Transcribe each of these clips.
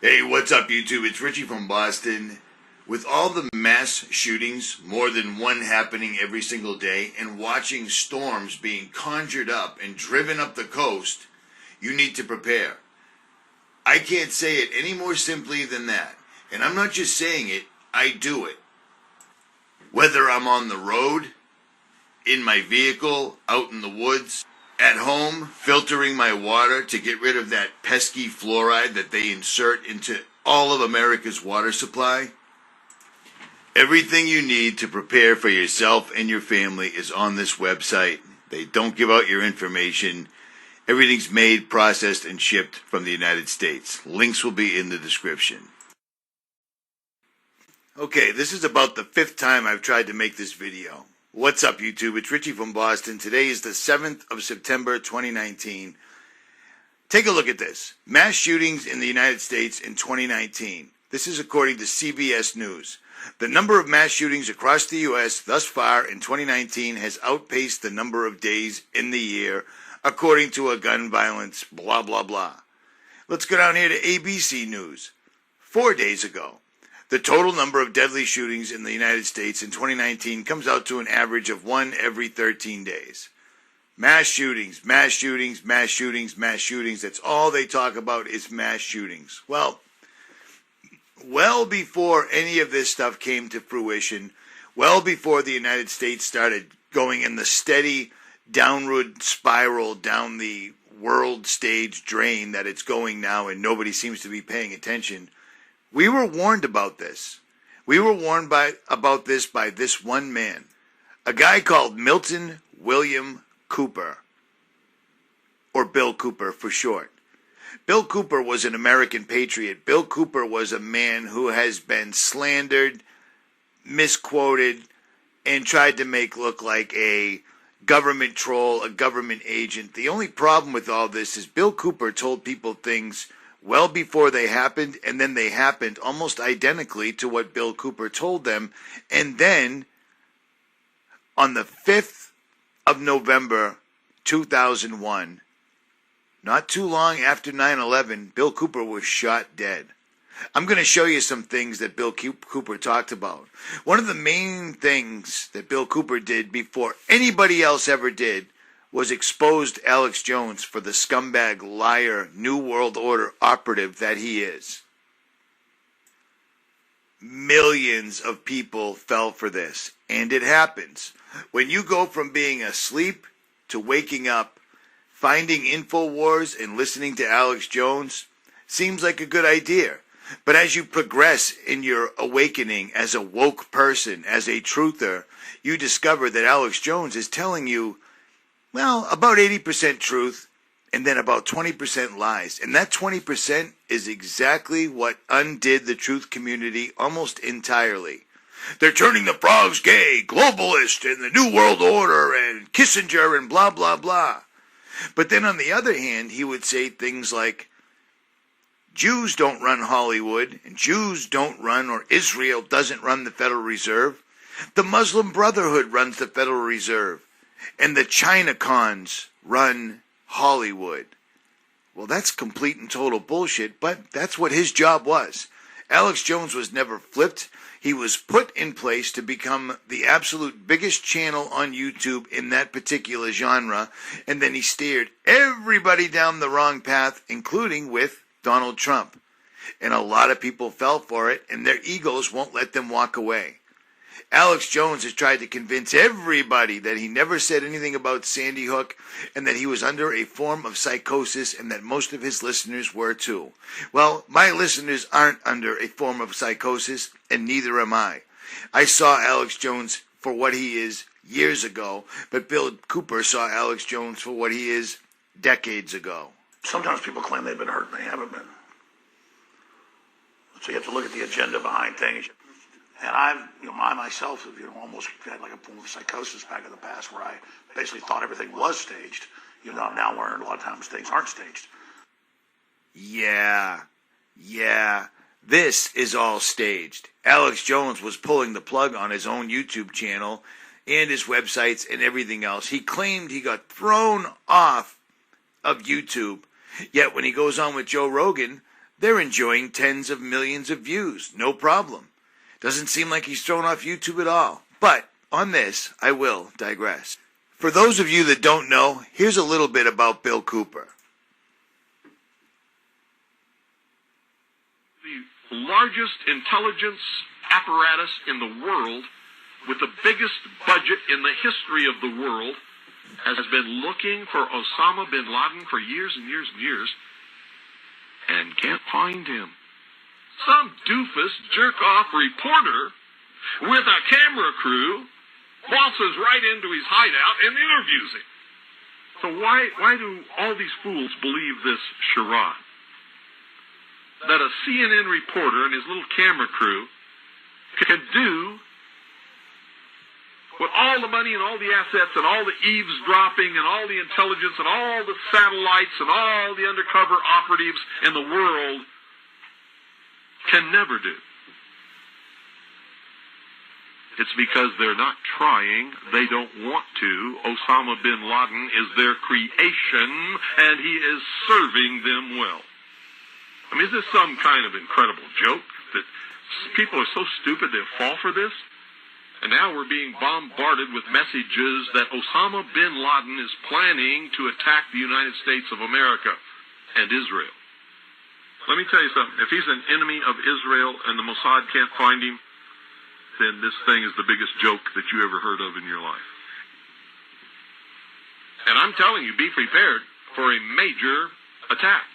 Hey, what's up, YouTube? It's Richie from Boston. With all the mass shootings, more than one happening every single day, and watching storms being conjured up and driven up the coast, you need to prepare. I can't say it any more simply than that. And I'm not just saying it, I do it. Whether I'm on the road, in my vehicle, out in the woods, at home, filtering my water to get rid of that pesky fluoride that they insert into all of America's water supply. Everything you need to prepare for yourself and your family is on this website. They don't give out your information. Everything's made, processed, and shipped from the United States. Links will be in the description. Okay, this is about the 5th time I've tried to make this video. What's up, YouTube? It's Richie from Boston. Today is the 7th of September, 2019. Take a look at this. Mass shootings in the United States in 2019. This is according to CBS News. The number of mass shootings across the U.S. thus far in 2019 has outpaced the number of days in the year, according to a gun violence blah, blah, blah. Let's go down here to ABC News. 4 days ago. The total number of deadly shootings in the United States in 2019 comes out to an average of 1 every 13 days. Mass shootings, mass shootings, mass shootings, mass shootings. That's all they talk about is mass shootings. Well before any of this stuff came to fruition, well before the United States started going in the steady downward spiral down the world stage drain that it's going now and nobody seems to be paying attention, we were warned about this. We were warned about this by this one man, a guy called 𝗦𝗵𝗿𝗁𝗃𝗃, or Bill Cooper for short. Bill Cooper was an American patriot. Bill Cooper was a man who has been slandered, misquoted, and tried to make look like a government troll, a government agent. The only problem with all this is Bill Cooper told people things well before they happened, and then they happened almost identically to what Bill Cooper told them. And then, on the 5th of November, 2001, not too long after 9/11, Bill Cooper was shot dead. I'm going to show you some things that Bill Cooper talked about. One of the main things that Bill Cooper did before anybody else ever did was exposed Alex Jones for the scumbag, liar, New World Order operative that he is. Millions of people fell for this, and it happens. When you go from being asleep to waking up, finding InfoWars and listening to Alex Jones seems like a good idea. But as you progress in your awakening as a woke person, as a truther, you discover that Alex Jones is telling you, well, about 80% truth, and then about 20% lies. And that 20% is exactly what undid the truth community almost entirely. They're turning the frogs gay, globalist, and the New World Order, and Kissinger, and blah, blah, blah. But then on the other hand, he would say things like, Jews don't run Hollywood, and Jews don't run, or Israel doesn't run the Federal Reserve. The Muslim Brotherhood runs the Federal Reserve. And the Chinacons run Hollywood. Well, that's complete and total bullshit, but that's what his job was. Alex Jones was never flipped. He was put in place to become the absolute biggest channel on YouTube in that particular genre, and then he steered everybody down the wrong path, including with Donald Trump. And a lot of people fell for it, and their egos won't let them walk away. Alex Jones has tried to convince everybody that he never said anything about Sandy Hook and that he was under a form of psychosis and that most of his listeners were too. Well, my listeners aren't under a form of psychosis, and neither am I. I saw Alex Jones for what he is years ago, but Bill Cooper saw Alex Jones for what he is decades ago. Sometimes people claim they've been hurt and they haven't been. So you have to look at the agenda behind things. And I myself have, almost had like a form of psychosis back in the past where I basically thought everything was staged. I'm now learning a lot of times things aren't staged. Yeah. This is all staged. Alex Jones was pulling the plug on his own YouTube channel and his websites and everything else. He claimed he got thrown off of YouTube. Yet when he goes on with Joe Rogan, They're enjoying tens of millions of views, no problem. Doesn't seem like he's thrown off YouTube at all. But on this, I will digress. For those of you that don't know, here's a little bit about Bill Cooper. The largest intelligence apparatus in the world, with the biggest budget in the history of the world, has been looking for Osama bin Laden for years and years and years, and can't find him. Some doofus jerk-off reporter with a camera crew waltzes right into his hideout and interviews him. So why do all these fools believe this charade? That a CNN reporter and his little camera crew can do with all the money and all the assets and all the eavesdropping and all the intelligence and all the satellites and all the undercover operatives in the world can never do. It's because they're not trying. They don't want to. Osama bin Laden is their creation, and he is serving them well. I mean, is this some kind of incredible joke that people are so stupid they fall for this? And now we're being bombarded with messages that Osama bin Laden is planning to attack the United States of America and Israel. Let me tell you something. If he's an enemy of Israel and the Mossad can't find him, then this thing is the biggest joke that you ever heard of in your life. And I'm telling you, be prepared for a major attack.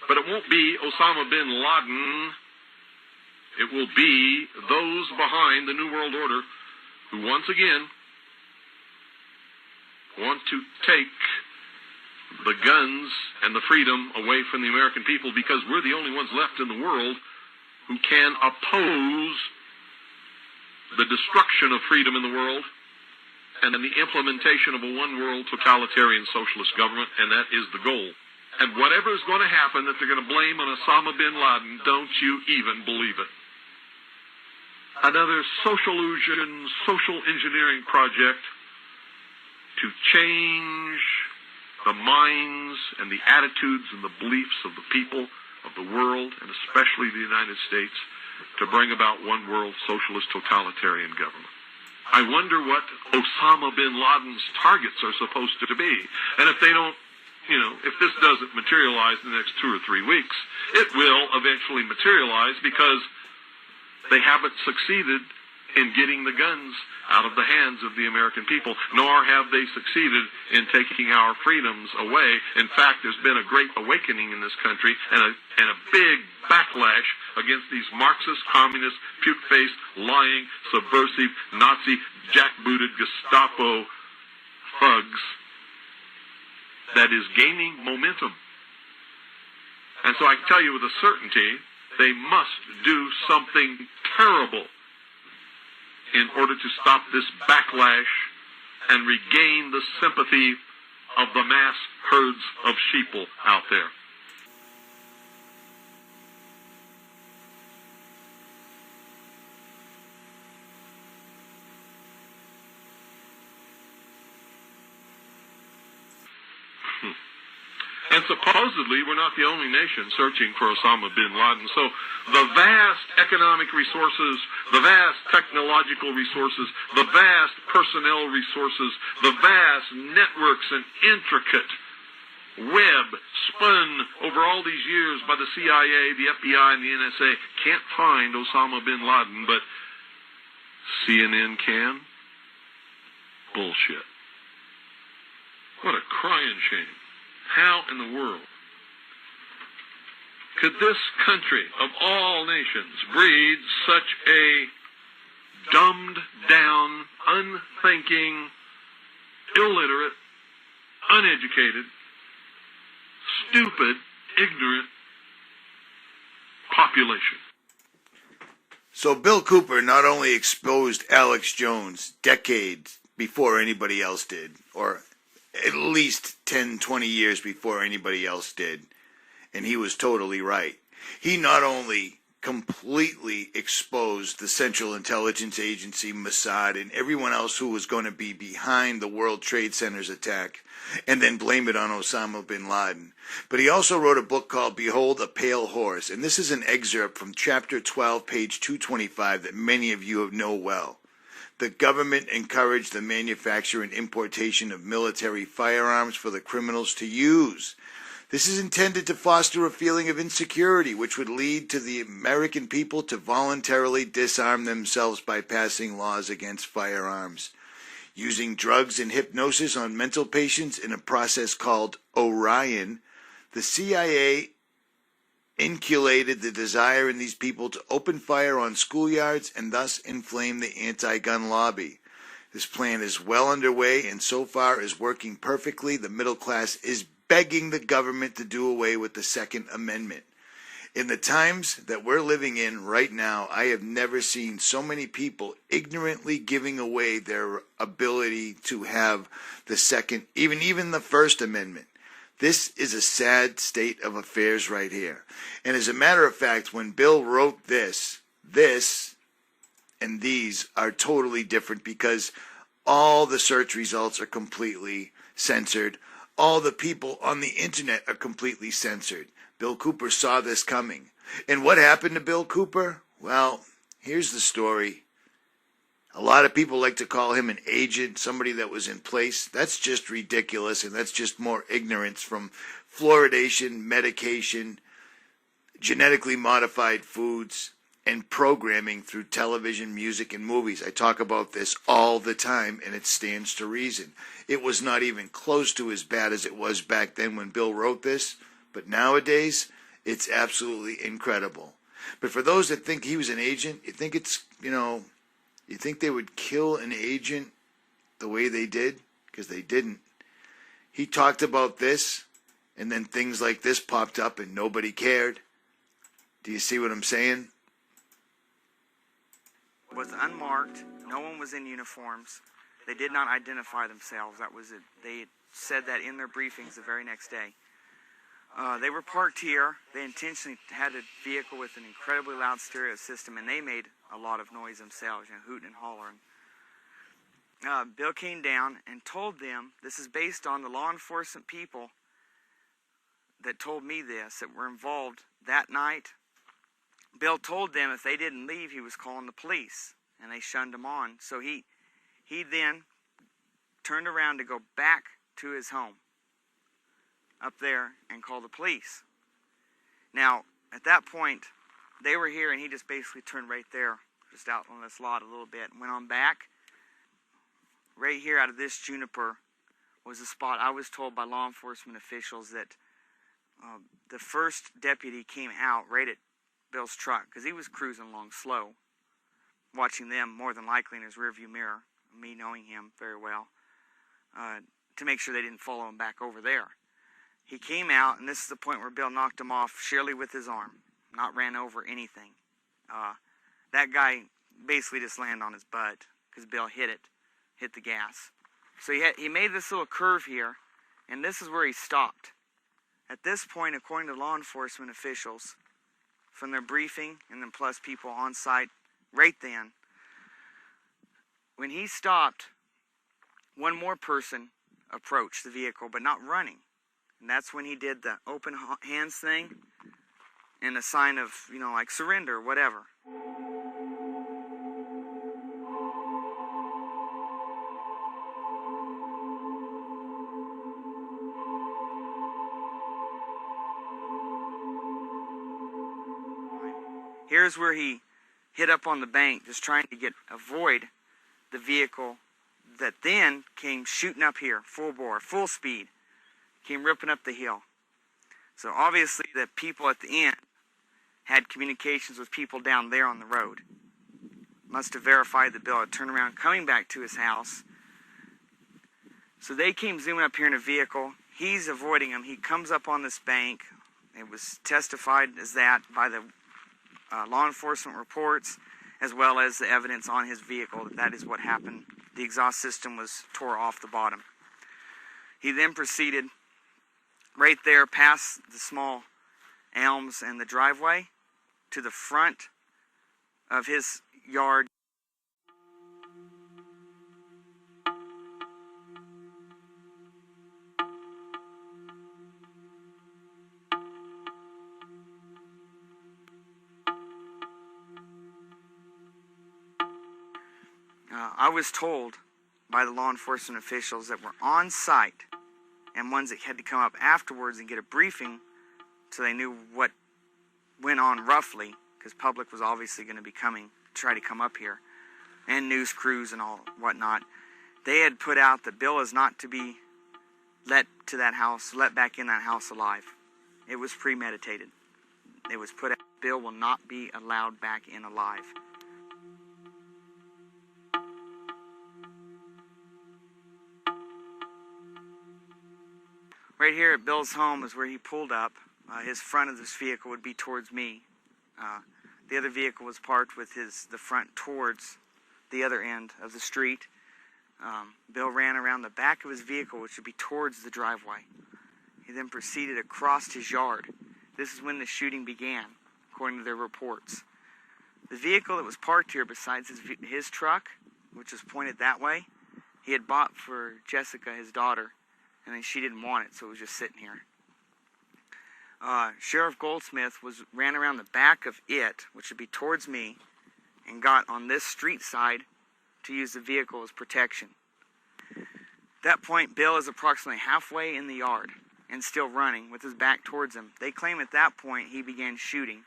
But it won't be Osama bin Laden. It will be those behind the New World Order who once again want to take the guns and the freedom away from the American people, because we're the only ones left in the world who can oppose the destruction of freedom in the world and the implementation of a one-world totalitarian socialist government, and that is the goal. And whatever is going to happen that they're going to blame on Osama bin Laden, don't you even believe it. Another social engineering project to change the minds and the attitudes and the beliefs of the people of the world, and especially the United States, to bring about one world socialist totalitarian government. I wonder what Osama bin Laden's targets are supposed to be. And if they don't, if this doesn't materialize in the next 2 or 3 weeks, it will eventually materialize, because they haven't succeeded in getting the guns out of the hands of the American people, nor have they succeeded in taking our freedoms away. In fact, there's been a great awakening in this country and a big backlash against these Marxist, communist, puke-faced, lying, subversive, Nazi, jackbooted Gestapo thugs that is gaining momentum. And so I can tell you with a certainty, they must do something terrible in order to stop this backlash and regain the sympathy of the mass herds of sheeple out there. And supposedly, we're not the only nation searching for Osama bin Laden. So the vast economic resources, the vast technological resources, the vast personnel resources, the vast networks and intricate web spun over all these years by the CIA, the FBI, and the NSA can't find Osama bin Laden, but CNN can? Bullshit. What a crying shame. How in the world could this country of all nations breed such a dumbed down, unthinking, illiterate, uneducated, stupid, ignorant population? So Bill Cooper not only exposed Alex Jones decades before anybody else did, or at least 10, 20 years before anybody else did, and he was totally right. He not only completely exposed the Central Intelligence Agency, Mossad, and everyone else who was going to be behind the World Trade Center's attack, and then blame it on Osama bin Laden. But he also wrote a book called Behold a Pale Horse, and this is an excerpt from chapter 12, page 225, that many of you know well. The government encouraged the manufacture and importation of military firearms for the criminals to use. This is intended to foster a feeling of insecurity, which would lead to the American people to voluntarily disarm themselves by passing laws against firearms. Using drugs and hypnosis on mental patients in a process called Orion, the CIA inculcated the desire in these people to open fire on schoolyards and thus inflame the anti-gun lobby. This plan is well underway and so far is working perfectly. The middle class is begging the government to do away with the Second Amendment. In the times that we're living in right now, I have never seen so many people ignorantly giving away their ability to have the Second, even the First Amendment. This is a sad state of affairs right here. And as a matter of fact, when Bill wrote this and these are totally different because all the search results are completely censored. All the people on the internet are completely censored. Bill Cooper saw this coming. And what happened to Bill Cooper? Well, here's the story. A lot of people like to call him an agent, somebody that was in place. That's just ridiculous, and that's just more ignorance from fluoridation, medication, genetically modified foods, and programming through television, music, and movies. I talk about this all the time, and it stands to reason. It was not even close to as bad as it was back then when Bill wrote this, but nowadays, it's absolutely incredible. But for those that think he was an agent, you think it's, you think they would kill an agent the way they did? Because they didn't. He talked about this, and then things like this popped up, and nobody cared. Do you see what I'm saying? Was unmarked. No one was in uniforms. They did not identify themselves. That was it. They said that in their briefings the very next day. They were parked here. They intentionally had a vehicle with an incredibly loud stereo system, and they made a lot of noise themselves, hooting and hollering. Bill came down and told them, this is based on the law enforcement people that told me this, that were involved that night. Bill told them if they didn't leave, he was calling the police, and they shunned him on. So he then turned around to go back to his home up there and call the police. Now, at that point, they were here, and he just basically turned right there, just out on this lot a little bit, and went on back. Right here out of this juniper was the spot. I was told by law enforcement officials that the first deputy came out right at Bill's truck, because he was cruising along slow, watching them more than likely in his rearview mirror, me knowing him very well, to make sure they didn't follow him back over there. He came out, and this is the point where Bill knocked him off sheerly with his arm, not ran over anything. That guy basically just landed on his butt because Bill hit the gas. So he made this little curve here, and this is where he stopped. At this point, according to law enforcement officials, from their briefing, and then plus people on site right then, when he stopped, one more person approached the vehicle, but not running. And that's when he did the open hands thing and a sign of, like surrender or whatever. Here's where he hit up on the bank, just trying to avoid the vehicle that then came shooting up here, full bore, full speed, came ripping up the hill. So obviously the people at the end had communications with people down there on the road. Must have verified that Bill had turned around, coming back to his house. So they came zooming up here in a vehicle. He's avoiding them. He comes up on this bank. It was testified as that by the law enforcement reports, as well as the evidence on his vehicle that is what happened. The exhaust system was tore off the bottom. He then proceeded right there past the small elms and the driveway, to the front of his yard. I was told by the law enforcement officials that were on site and ones that had to come up afterwards and get a briefing so they knew what went on roughly, because public was obviously going to be coming to try to come up here, and news crews and all whatnot. They had put out that Bill is not to be let back in that house alive. It was premeditated. It was put out, Bill will not be allowed back in alive. Right here at Bill's home is where he pulled up. His front of this vehicle would be towards me. The other vehicle was parked with the front towards the other end of the street. Bill ran around the back of his vehicle, which would be towards the driveway. He then proceeded across his yard. This is when the shooting began, according to their reports. The vehicle that was parked here besides his truck, which was pointed that way, he had bought for Jessica, his daughter, and then she didn't want it, so it was just sitting here. Sheriff Goldsmith ran around the back of it, which would be towards me, and got on this street side to use the vehicle as protection. At that point, Bill is approximately halfway in the yard and still running with his back towards him. They claim at that point he began shooting,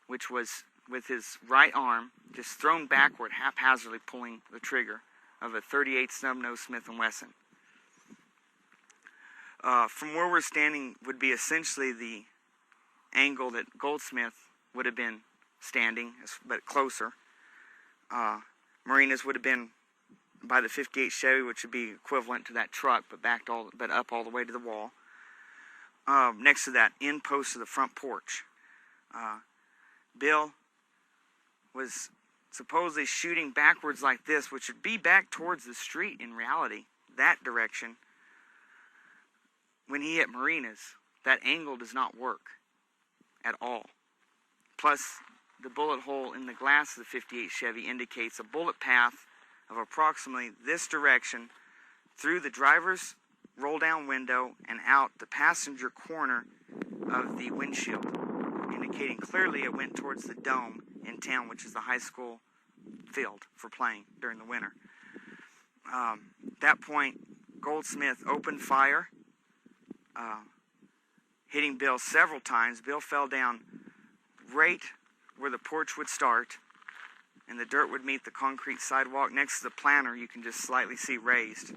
which was with his right arm just thrown backward, haphazardly pulling the trigger of a .38 snub-nose Smith & Wesson. From where we're standing would be essentially the angle that Goldsmith would have been standing, but closer. Marina's would have been by the 58 Chevy, which would be equivalent to that truck, but up all the way to the wall. Next to that end post of the front porch. Bill was supposedly shooting backwards like this, which would be back towards the street in reality, that direction. When he hit Marina's, that angle does not work at all. Plus, the bullet hole in the glass of the 58 Chevy indicates a bullet path of approximately this direction through the driver's roll-down window and out the passenger corner of the windshield, indicating clearly it went towards the dome in town, which is the high school field for playing during the winter. At that point, Goldsmith opened fire, hitting Bill several times. Bill fell down right where the porch would start, and the dirt would meet the concrete sidewalk. Next to the planter, you can just slightly see raised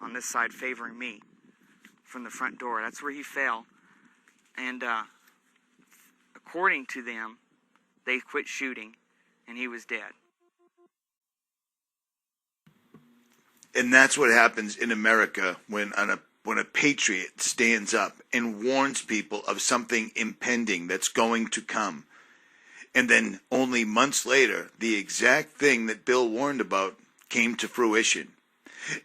on this side, favoring me from the front door. That's where he fell. And according to them, they quit shooting, and he was dead. And that's what happens in America when a patriot stands up and warns people of something impending that's going to come. And then only months later, the exact thing that Bill warned about came to fruition.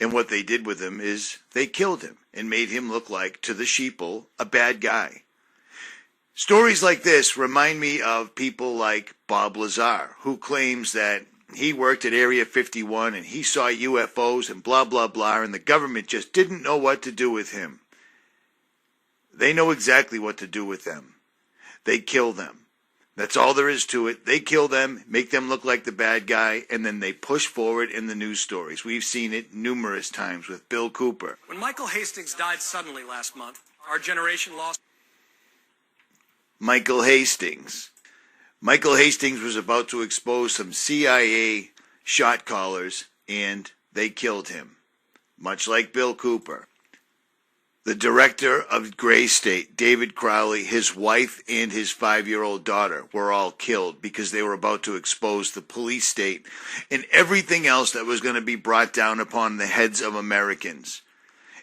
And what they did with him is they killed him and made him look like, to the sheeple, a bad guy. Stories like this remind me of people like 𝗦𝗵𝗿𝗶, who claims that he worked at Area 51 and he saw UFOs and blah, blah, blah, and the government just didn't know what to do with him. They know exactly what to do with them. They kill them. That's all there is to it. They kill them, make them look like the bad guy, and then they push forward in the news stories. We've seen it numerous times with Bill Cooper. When Michael Hastings died suddenly last month, our generation lost... Michael Hastings. Michael Hastings was about to expose some CIA shot callers, and they killed him, much like Bill Cooper. The director of Gray State, David Crowley, his wife, and his 5-year-old daughter were all killed because they were about to expose the police state and everything else that was going to be brought down upon the heads of Americans.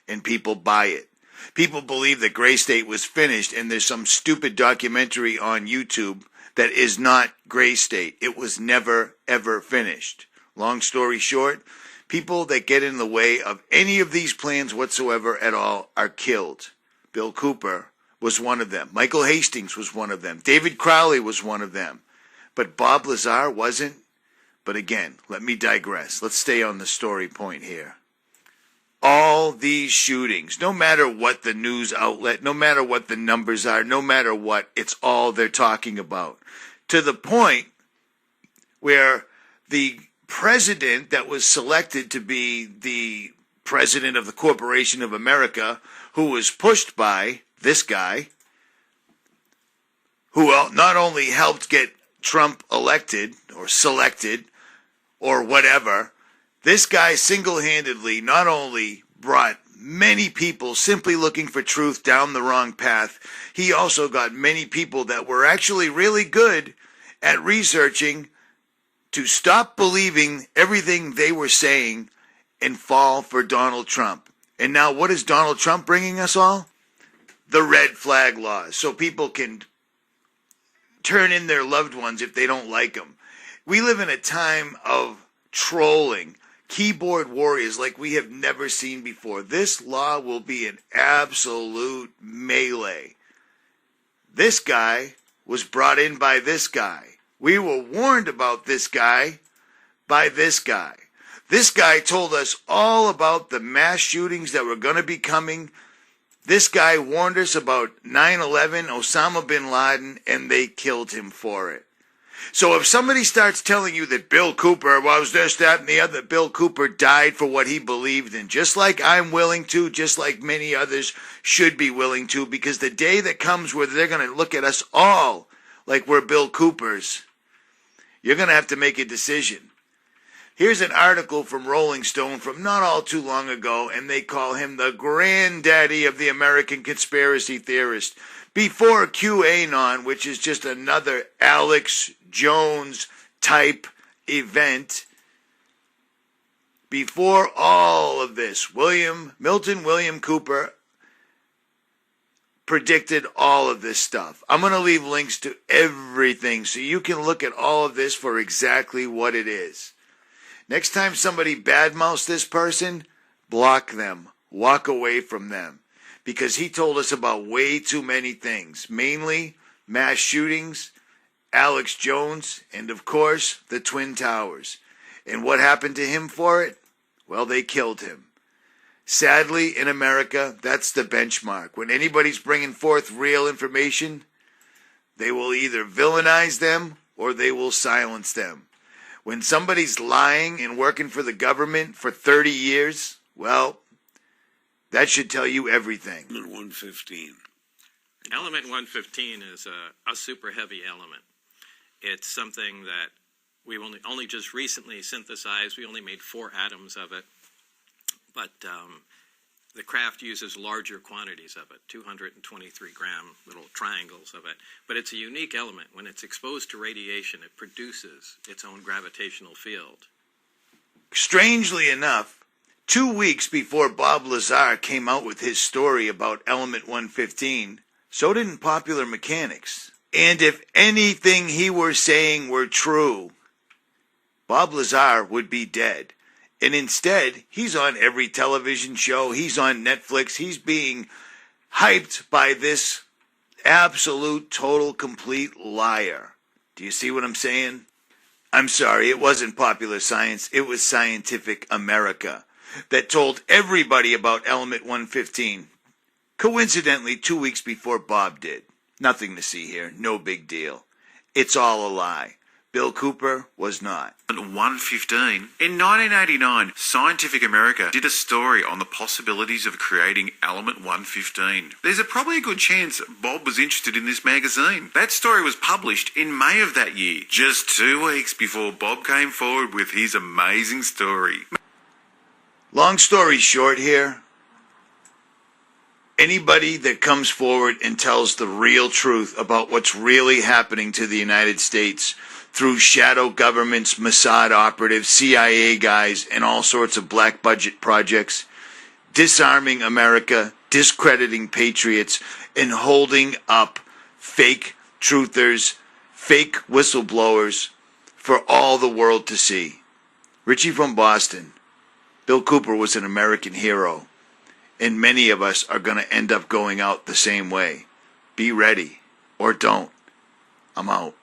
And people buy it. People believe that Gray State was finished, and there's some stupid documentary on YouTube that is not Gray State. It was never, ever finished. Long story short, people that get in the way of any of these plans whatsoever at all are killed. Bill Cooper was one of them. Michael Hastings was one of them. David Crowley was one of them. But Bob Lazar wasn't. But again, let me digress. Let's stay on the story point here. All these shootings, no matter what the news outlet, no matter what the numbers are, no matter what, it's all they're talking about. To the point where the president that was selected to be the president of the Corporation of America, who was pushed by this guy, who not only helped get Trump elected or selected or whatever, this guy single-handedly not only brought many people simply looking for truth down the wrong path, he also got many people that were actually really good at researching to stop believing everything they were saying and fall for Donald Trump. And now what is Donald Trump bringing us all? The red flag laws, so people can turn in their loved ones if they don't like them. We live in a time of trolling, keyboard warriors like we have never seen before. This law will be an absolute melee. This guy was brought in by this guy. We were warned about this guy by this guy. This guy told us all about the mass shootings that were going to be coming. This guy warned us about 9/11, Osama bin Laden, and they killed him for it. So if somebody starts telling you that Bill Cooper was this, that, and the other, Bill Cooper died for what he believed in, just like I'm willing to, just like many others should be willing to, because the day that comes where they're going to look at us all like we're Bill Coopers, you're going to have to make a decision. Here's an article from Rolling Stone from not all too long ago, and they call him the granddaddy of the American conspiracy theorist. Before QAnon, which is just another Alex Jones type event, before all of this, Milton William Cooper predicted all of this stuff. I'm going to leave links to everything so you can look at all of this for exactly what it is. Next time somebody badmouths this person, block them. Walk away from them. Because he told us about way too many things. Mainly mass shootings, Alex Jones, and of course, the Twin Towers. And what happened to him for it? Well, they killed him. Sadly, in America, that's the benchmark. When anybody's bringing forth real information, they will either villainize them or they will silence them. When somebody's lying and working for the government for 30 years, well, that should tell you everything. Element 115. Element 115 is a super heavy element. It's something that we only just recently synthesized. We only made 4 atoms of it. But the craft uses larger quantities of it, 223-gram little triangles of it. But it's a unique element. When it's exposed to radiation, it produces its own gravitational field. Strangely enough, 2 weeks before Bob Lazar came out with his story about Element 115, so didn't Popular Mechanics. And if anything he were saying were true, Bob Lazar would be dead. And instead, he's on every television show, he's on Netflix, he's being hyped by this absolute, total, complete liar. Do you see what I'm saying? I'm sorry, it wasn't Popular Science, it was Scientific America that told everybody about Element 115. Coincidentally, 2 weeks before Bob did. Nothing to see here, no big deal. It's all a lie. Bill Cooper was not. 115. In 1989, Scientific America did a story on the possibilities of creating Element 115. There's probably a good chance Bob was interested in this magazine. That story was published in May of that year, just 2 weeks before Bob came forward with his amazing story. Long story short here, anybody that comes forward and tells the real truth about what's really happening to the United States through shadow governments, Mossad operatives, CIA guys, and all sorts of black budget projects, disarming America, discrediting patriots, and holding up fake truthers, fake whistleblowers for all the world to see. Richie from Boston. Bill Cooper was an American hero, and many of us are going to end up going out the same way. Be ready. Or don't. I'm out.